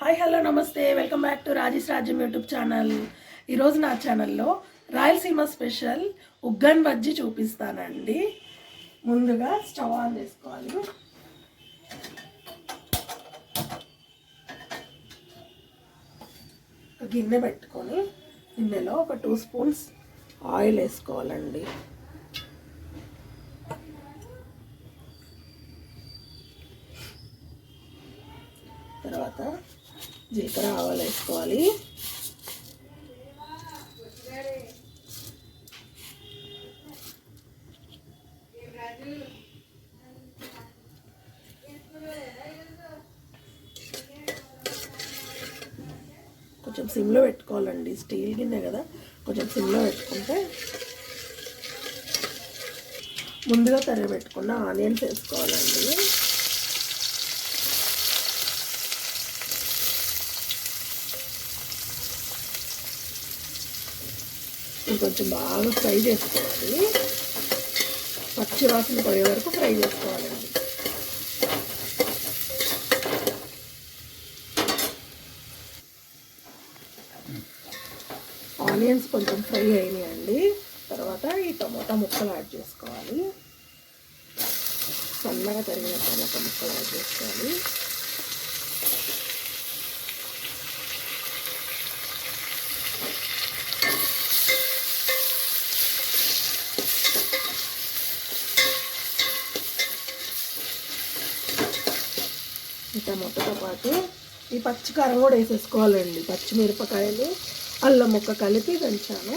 Hi hello నమస్తే, welcome back to Rajesh రాజ్యం YouTube channel. ఈరోజు నా ఛానల్లో రాయలసీమ స్పెషల్ ఉగ్గన్ బజ్జీ చూపిస్తానండి. ముందుగా స్టవ్ ఆన్ చేసుకోవాలి. ఒక గిన్నె పెట్టుకొని గిన్నెలో ఒక 2 స్పూన్స్ ఆయిల్ వేసుకోవాలండి. తర్వాత జీలకర్ర ఆవాలు వేసుకోవాలి. కొంచెం సిమ్లో పెట్టుకోవాలండి, స్టీల్ గిన్నె కదా, కొంచెం సిమ్లో పెట్టుకుంటే. ముందుగా తరిగి పెట్టుకున్న ఆనియన్స్ వేసుకోవాలండి. కొంచెం బాగా ఫ్రై చేసుకోవాలి, పచ్చి వాసన పోయే వరకు ఫ్రై చేసుకోవాలండి. ఆనియన్స్ కొంచెం ఫ్రై అయినాయండి. తర్వాత ఈ టమోటా ముక్కలు యాడ్ చేసుకోవాలి. సన్నగా తరిగిన టమోటా ముక్కలు యాడ్ చేసుకోవాలి. ఈ టమాటోతో పాటు ఈ పచ్చికారం కూడా వేసేసుకోవాలండి. పచ్చిమిరపకాయలు, అల్లం ముక్క కలిపి దంచాను.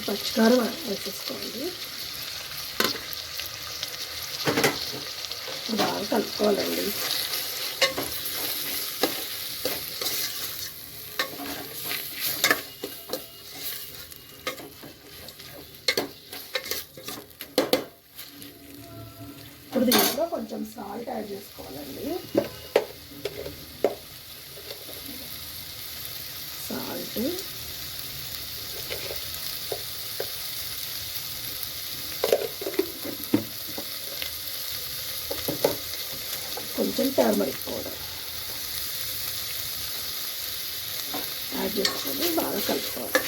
పచ్చికారం వేసేసుకోండి. బాగా కలుపుకోవాలండి. ఇప్పుడు దీంట్లో కొంచెం సాల్ట్ యాడ్ చేసుకోవాలండి. సాల్ట్, కొంచెం టర్మరిక్ పౌడర్ యాడ్ చేసుకొని బాగా కలుపుకోవాలి.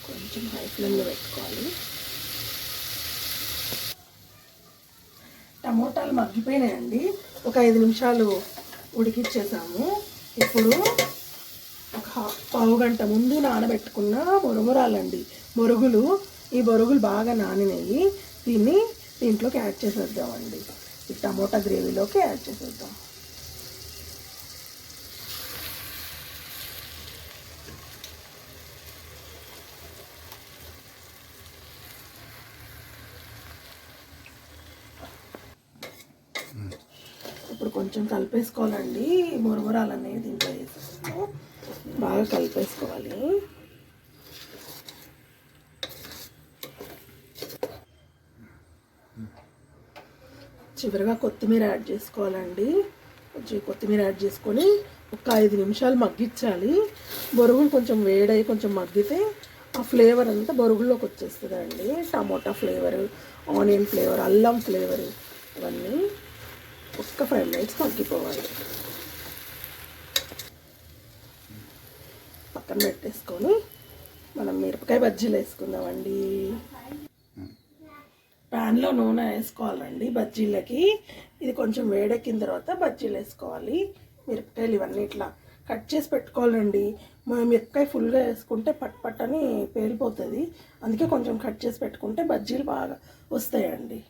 కొంచెం హై ఫ్లేమ్లో పెట్టుకోవాలి. టమోటాలు మగ్గిపోయినాయండి. ఒక 5 నిమిషాలు ఉడికిచ్చేసాము. ఇప్పుడు ఒక పావు గంట ముందు నానబెట్టుకున్న మొరుగురాలండి, మొరుగులు. ఈ మొరుగులు బాగా నానినాయి. దీంట్లోకి యాడ్ చేసేద్దామండి. ఈ టమోటా గ్రేవీలోకి యాడ్ చేసేద్దాం. ఇప్పుడు కొంచెం కలిపేసుకోవాలండి. మురమురాలు అనేవి దీంట్లో వేసేస్తాము. బాగా కలిపేసుకోవాలి. చివరిగా కొత్తిమీర యాడ్ చేసుకోవాలండి. కొంచెం కొత్తిమీర యాడ్ చేసుకొని ఒక 5 నిమిషాలు మగ్గించాలి. బొరుగులు కొంచెం వేడై కొంచెం మగ్గితే ఆ ఫ్లేవర్ అంతా బొరుగుల్లోకి వచ్చేస్తుందండి. టమోటా ఫ్లేవరు, ఆనియన్ ఫ్లేవర్, అల్లం ఫ్లేవరు ఇవన్నీ ఒక్క 5 మినిట్స్ మగ్గిపోవాలి. పక్కన పెట్టేసుకొని మనం మిరపకాయ బజ్జీలు వేసుకుందామండి. ప్యాన్లో నూనె వేసుకోవాలండి బజ్జీలకి. ఇది కొంచెం వేడెక్కిన తర్వాత బజ్జీలు వేసుకోవాలి. మిరపకాయలు ఇవన్నీ ఇట్లా కట్ చేసి పెట్టుకోవాలండి. మిరపకాయ ఫుల్గా వేసుకుంటే పట్ అని పేలిపోతుంది. అందుకే కొంచెం కట్ చేసి పెట్టుకుంటే బజ్జీలు బాగా వస్తాయండి.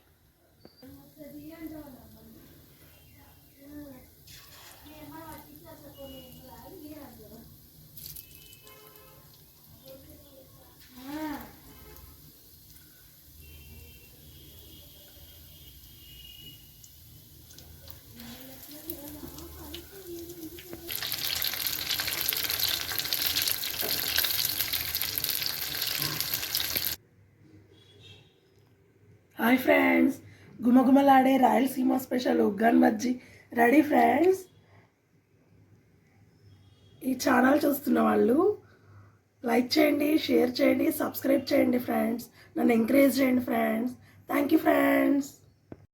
హాయ్ ఫ్రెండ్స్, గుమగుమలాడే రాయలసీమ స్పెషల్ ఉగ్గన్ బజ్జీ రెడీ ఫ్రెండ్స్. ఈ ఛానల్ చూస్తున్న వాళ్ళు లైక్ చేయండి, షేర్ చేయండి, సబ్స్క్రైబ్ చేయండి ఫ్రెండ్స్. నన్ను ఎంకరేజ్ చేయండి ఫ్రెండ్స్. Thank you friends.